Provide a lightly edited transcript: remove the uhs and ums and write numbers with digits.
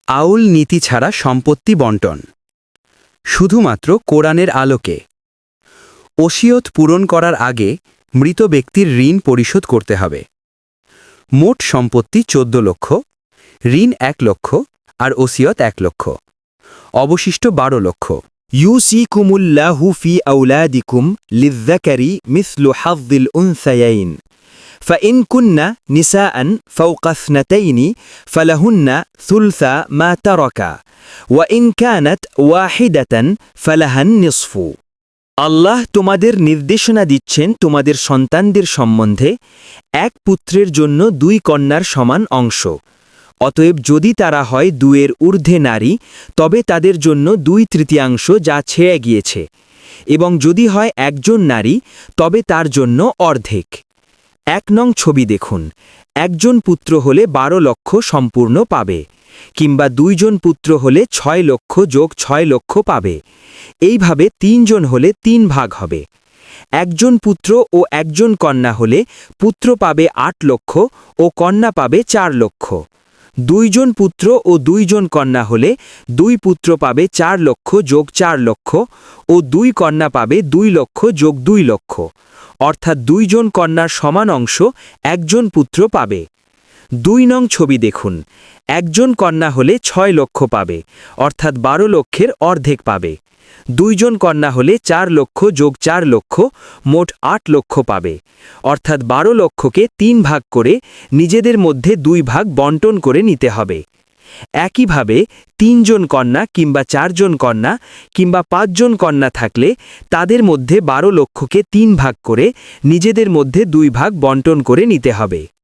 আউল নীতি ছাড়া সম্পত্তি বণ্টন শুধুমাত্র কোরআনের আলোকে ওসিয়ত পূরণ করার আগে মৃত ব্যক্তির ঋণ পরিশোধ করতে হবে। মোট সম্পত্তি 14 লক্ষ, ঋণ 1 লক্ষ আর ওসিয়ত 1 লক্ষ, অবশিষ্ট 12 লক্ষ। ইউসিকুমুল্লাহু ফি আওলাদিকুম লিযযাকারি মিসলু হাযযিল উনসায়াইন فإن كن نساء فوق اثنتين فلهن ثلثا ما ترك وإن كانت واحدة فلها النصف আল্লাহ তোমাদের নির্দেশনা দিচ্ছেন তোমাদের সন্তানদের সম্বন্ধে এক পুত্রের জন্য 2 কন্যার সমান অংশ। অতএব যদি তারা হয় 2-এর ঊর্ধ্বে নারী তবে তাদের জন্য 2/3 যা ছেয়ে গিয়েছে, এবং যদি হয় একজন নারী তবে তার জন্য অর্ধেক। 1 নং ছবি দেখুন। একজন পুত্র হলে 12 লক্ষ সম্পূর্ণ পাবে, কিংবা 2 জন পুত্র হলে 6 লক্ষ যোগ 6 লক্ষ পাবে। এইভাবে 3 জন হলে 3 ভাগ হবে। একজন পুত্র ও একজন কন্যা হলে পুত্র পাবে 8 লক্ষ ও কন্যা পাবে 4 লক্ষ। 2 জন পুত্র ও 2 জন কন্যা হলে 2 পুত্র পাবে 4 লক্ষ যোগ 4 লক্ষ ও 2 কন্যা পাবে 2 লক্ষ যোগ 2 লক্ষ, অর্থাৎ 2 জন কন্যার সমান অংশ একজন পুত্র পাবে। 2 নং ছবি দেখুন। একজন কন্যা হলে 6 লক্ষ পাবে, অর্থাৎ 12 লক্ষের অর্ধেক পাবে। 2 জন কন্যা হলে 4 লক্ষ যোগ 4 লক্ষ মোট 8 লক্ষ পাবে, অর্থাৎ 12 লক্ষকে 3 ভাগ করে নিজেদের মধ্যে 2 ভাগ বণ্টন করে নিতে হবে। একইভাবে 3 জন কন্যা কিংবা 4 জন কন্যা কিংবা 5 জন কন্যা থাকলে তাদের মধ্যে 12 লক্ষকে 3 ভাগ করে নিজেদের মধ্যে 2 ভাগ বণ্টন করে নিতে হবে।